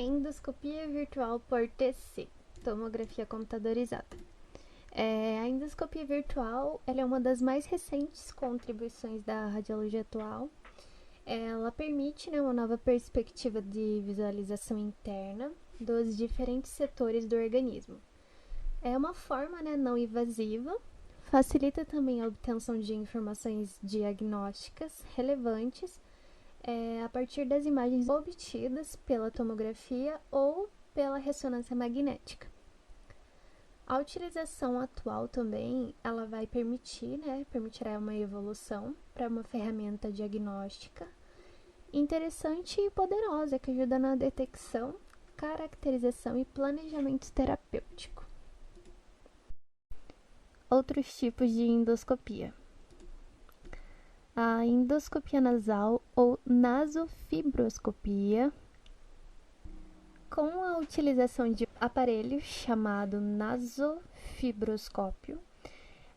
Endoscopia virtual por TC, tomografia computadorizada. A endoscopia virtual ela é uma das mais recentes contribuições da radiologia atual. Ela permite uma nova perspectiva de visualização interna dos diferentes setores do organismo. É uma forma não invasiva, facilita também a obtenção de informações diagnósticas relevantes a partir das imagens obtidas pela tomografia ou pela ressonância magnética. A utilização atual também, ela vai permitirá uma evolução para uma ferramenta diagnóstica interessante e poderosa que ajuda na detecção, caracterização e planejamento terapêutico. Outros tipos de endoscopia. A endoscopia nasal ou nasofibroscopia, com a utilização de aparelho chamado nasofibroscópio,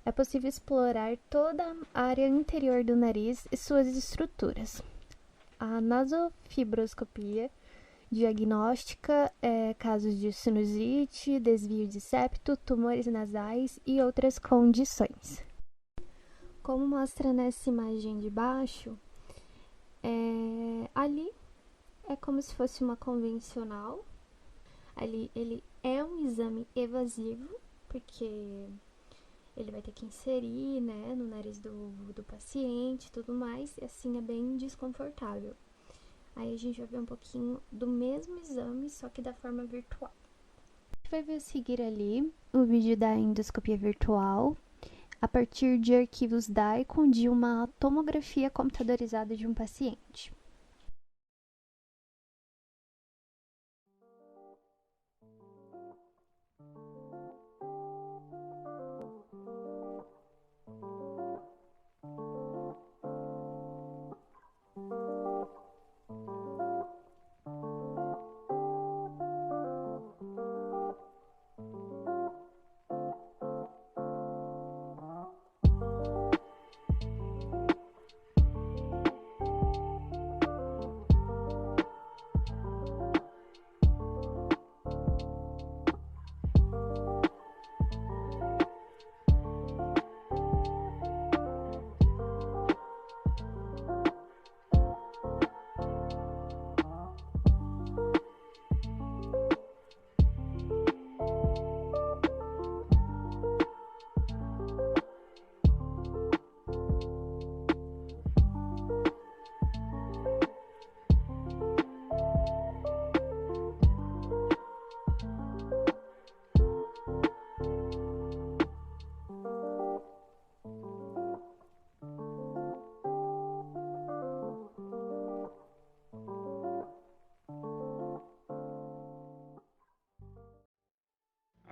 é possível explorar toda a área interior do nariz e suas estruturas. A nasofibroscopia diagnóstica casos de sinusite, desvio de septo, tumores nasais e outras condições. Como mostra nessa imagem de baixo, ali é como se fosse uma convencional. Ali ele é um exame evasivo, porque ele vai ter que inserir no nariz do paciente e tudo mais, e assim é bem desconfortável. Aí a gente vai ver um pouquinho do mesmo exame, só que da forma virtual. A gente vai ver a seguir ali o vídeo da endoscopia virtual, a partir de arquivos DICOM de uma tomografia computadorizada de um paciente.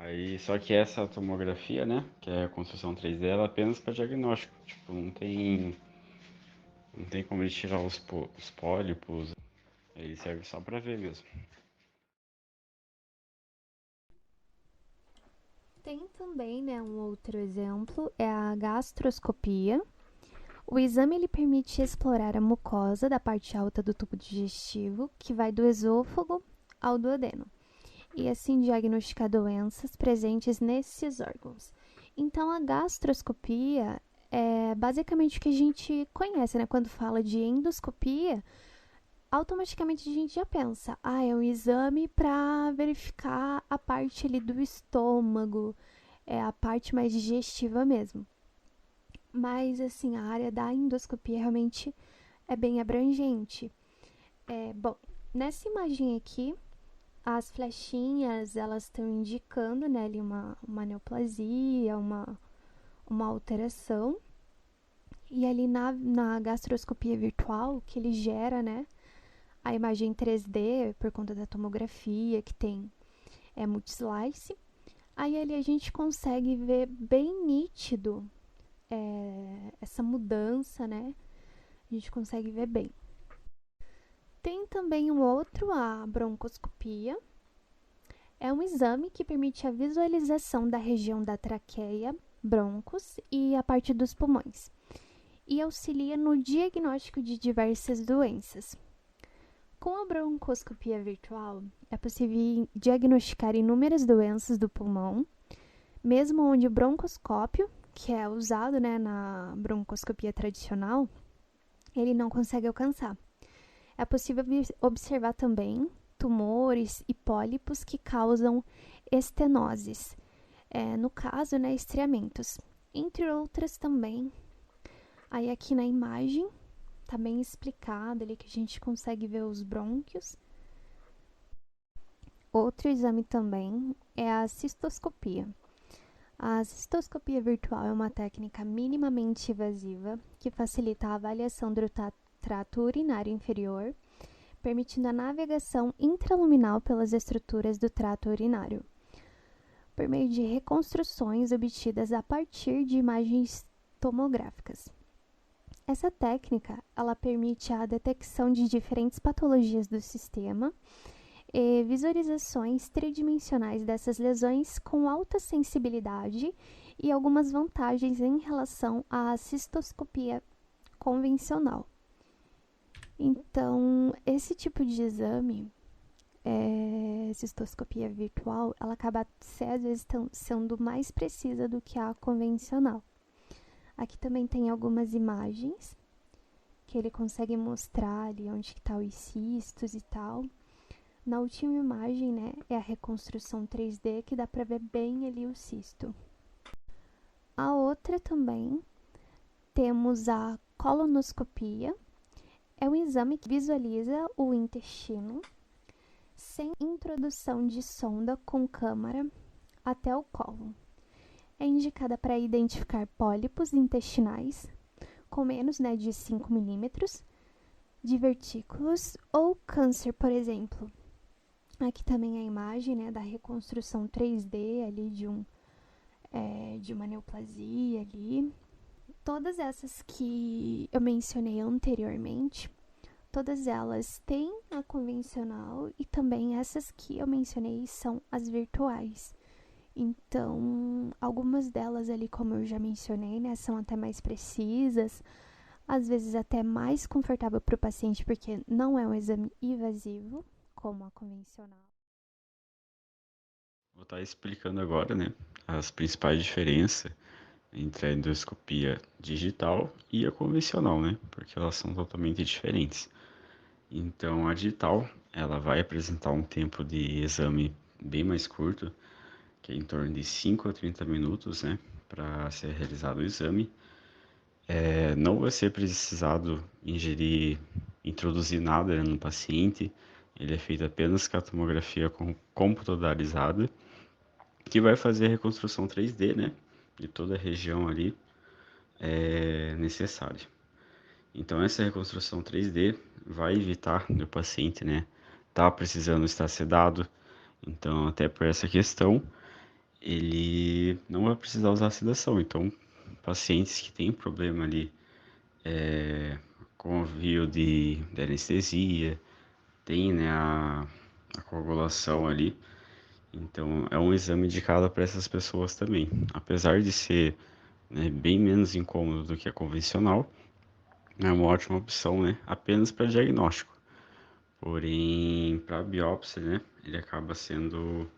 Aí, só que essa tomografia, né, que é a construção 3D, ela é apenas para diagnóstico. Tipo, não tem como ele tirar os pólipos. Ele serve só para ver mesmo. Tem também um outro exemplo, é a gastroscopia. O exame ele permite explorar a mucosa da parte alta do tubo digestivo, que vai do esôfago ao duodeno, e assim diagnosticar doenças presentes nesses órgãos. Então, a gastroscopia é basicamente o que a gente conhece, quando fala de endoscopia, automaticamente a gente já pensa, é um exame para verificar a parte ali do estômago, é a parte mais digestiva mesmo. Mas, assim, a área da endoscopia realmente é bem abrangente. Bom, nessa imagem aqui, as flechinhas, elas estão indicando, ali uma neoplasia, uma alteração. E ali na gastroscopia virtual, que ele gera, a imagem 3D, por conta da tomografia, que tem multislice. Aí ali a gente consegue ver bem nítido essa mudança, A gente consegue ver bem. Tem também um outro, a broncoscopia. É um exame que permite a visualização da região da traqueia, broncos e a parte dos pulmões, e auxilia no diagnóstico de diversas doenças. Com a broncoscopia virtual, é possível diagnosticar inúmeras doenças do pulmão, mesmo onde o broncoscópio, que é usado, né, na broncoscopia tradicional, ele não consegue alcançar. É possível observar também tumores e pólipos que causam estenoses, no caso, né, estriamentos, entre outras também. Aí aqui na imagem tá bem explicado ali que a gente consegue ver os brônquios. Outro exame também é a cistoscopia. A cistoscopia virtual é uma técnica minimamente invasiva que facilita a avaliação do trato urinário inferior, permitindo a navegação intraluminal pelas estruturas do trato urinário, por meio de reconstruções obtidas a partir de imagens tomográficas. Essa técnica, ela permite a detecção de diferentes patologias do sistema e visualizações tridimensionais dessas lesões com alta sensibilidade e algumas vantagens em relação à cistoscopia convencional. Então, esse tipo de exame, cistoscopia virtual, ela acaba às vezes sendo mais precisa do que a convencional. Aqui também tem algumas imagens que ele consegue mostrar ali onde está os cistos e tal. Na última imagem, né, é a reconstrução 3D que dá para ver bem ali o cisto. A outra também temos a colonoscopia. É um exame que visualiza o intestino sem introdução de sonda com câmara até o cólon. É indicada para identificar pólipos intestinais com menos, né, de 5 milímetros, divertículos ou câncer, por exemplo. Aqui também a imagem, né, da reconstrução 3D ali de uma neoplasia ali. Todas essas que eu mencionei anteriormente, todas elas têm a convencional e também essas que eu mencionei são as virtuais. Então, algumas delas ali, como eu já mencionei, né, são até mais precisas, às vezes até mais confortável para o paciente, porque não é um exame invasivo, como a convencional. Vou estar explicando agora, né, as principais diferenças entre a endoscopia digital e a convencional, né, porque elas são totalmente diferentes. Então, a digital, ela vai apresentar um tempo de exame bem mais curto, que é em torno de 5 a 30 minutos, né, para ser realizado o exame. Não vai ser precisado introduzir nada, né, no paciente. Ele é feito apenas com a tomografia computadorizada, que vai fazer a reconstrução 3D, né, de toda a região ali necessária. Então, essa reconstrução 3D vai evitar o paciente, né, tá precisando estar sedado. Então, até por essa questão, ele não vai precisar usar sedação. Então, pacientes que têm problema ali com o vio de anestesia, tem, né, a coagulação ali. Então, é um exame indicado para essas pessoas também. Apesar de ser, né, bem menos incômodo do que a convencional, é uma ótima opção, né, apenas para diagnóstico. Porém, para biópsia, né, ele acaba sendo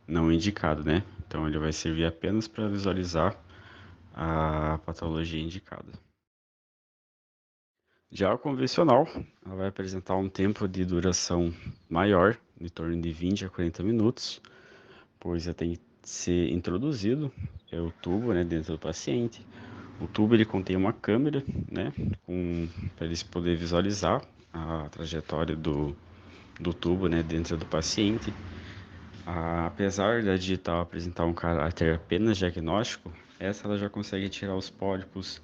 não indicado, né? Então, ele vai servir apenas para visualizar a patologia indicada. Já a convencional, ela vai apresentar um tempo de duração maior, em torno de 20 a 40 minutos, pois já tem que ser introduzido o tubo, né, dentro do paciente. O tubo ele contém uma câmera, né, para eles poder visualizar a trajetória do tubo, né, dentro do paciente. Apesar da digital apresentar um caráter apenas diagnóstico, essa ela já consegue tirar os pólipos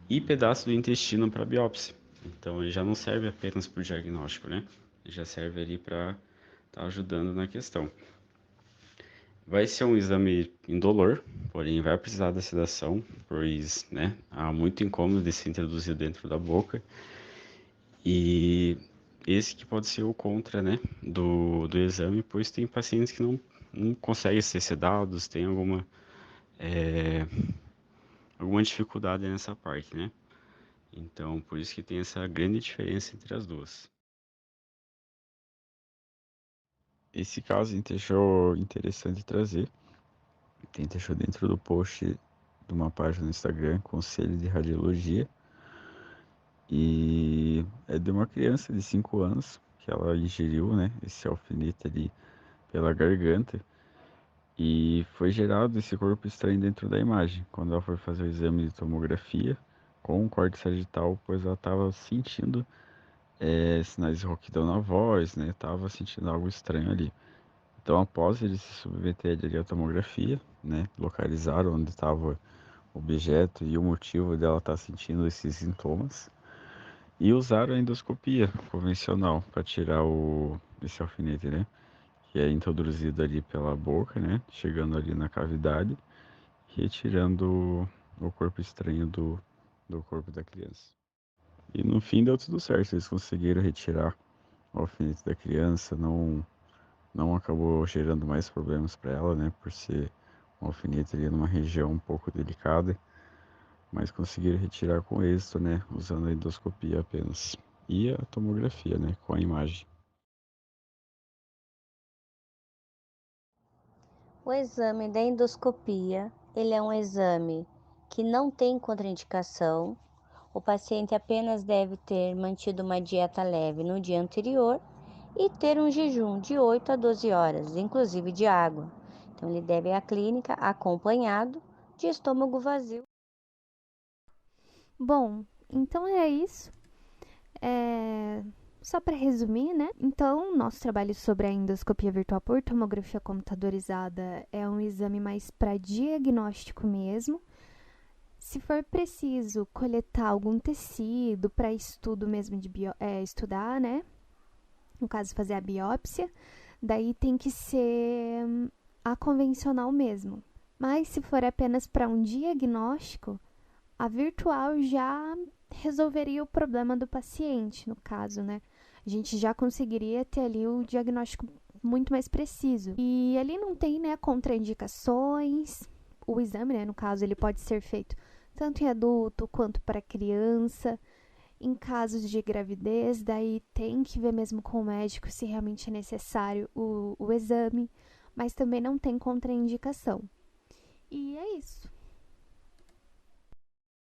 e pedaços do intestino para biópsia. Então ele já não serve apenas para o diagnóstico, né? Ele já serve ali para estar ajudando na questão. Vai ser um exame indolor, porém vai precisar da sedação, pois, né, há muito incômodo de ser introduzido dentro da boca. E esse que pode ser o contra, né, do exame, pois tem pacientes que não conseguem ser sedados, tem alguma dificuldade nessa parte, né? Então, por isso que tem essa grande diferença entre as duas. Esse caso a gente achou interessante trazer. A gente achou dentro do post de uma página no Instagram, Conselho de Radiologia. E é de uma criança de 5 anos que ela ingeriu, né, esse alfinete ali pela garganta. E foi gerado esse corpo estranho dentro da imagem. Quando ela foi fazer o exame de tomografia com o corte sagital, pois ela estava sentindo sinais de rouquidão na voz, né? Tava sentindo algo estranho ali. Então, após ele se submeter ali à tomografia, né? Localizaram onde estava o objeto e o motivo dela estar sentindo esses sintomas. E usaram a endoscopia convencional para tirar esse alfinete, né? Que é introduzido ali pela boca, né? Chegando ali na cavidade, retirando o corpo estranho do corpo da criança. E no fim deu tudo certo, eles conseguiram retirar o alfinete da criança, não acabou gerando mais problemas para ela, né? Por ser um alfinete ali numa região um pouco delicada, mas conseguiram retirar com êxito, né? Usando a endoscopia apenas. E a tomografia, né? Com a imagem. O exame da endoscopia, ele é um exame que não tem contraindicação. O paciente apenas deve ter mantido uma dieta leve no dia anterior e ter um jejum de 8 a 12 horas, inclusive de água. Então, ele deve ir à clínica acompanhado de estômago vazio. Bom, então é isso. Só para resumir, né? Então, nosso trabalho sobre a endoscopia virtual por tomografia computadorizada é um exame mais para diagnóstico mesmo. Se for preciso coletar algum tecido para estudo mesmo de estudar, né? No caso, fazer a biópsia, daí tem que ser a convencional mesmo. Mas se for apenas para um diagnóstico, a virtual já resolveria o problema do paciente, no caso, né? A gente já conseguiria ter ali o diagnóstico muito mais preciso. E ali não tem, né, contraindicações. O exame, né, no caso, ele pode ser feito tanto em adulto quanto para criança. Em casos de gravidez, daí tem que ver mesmo com o médico se realmente é necessário o exame, mas também não tem contraindicação. E é isso.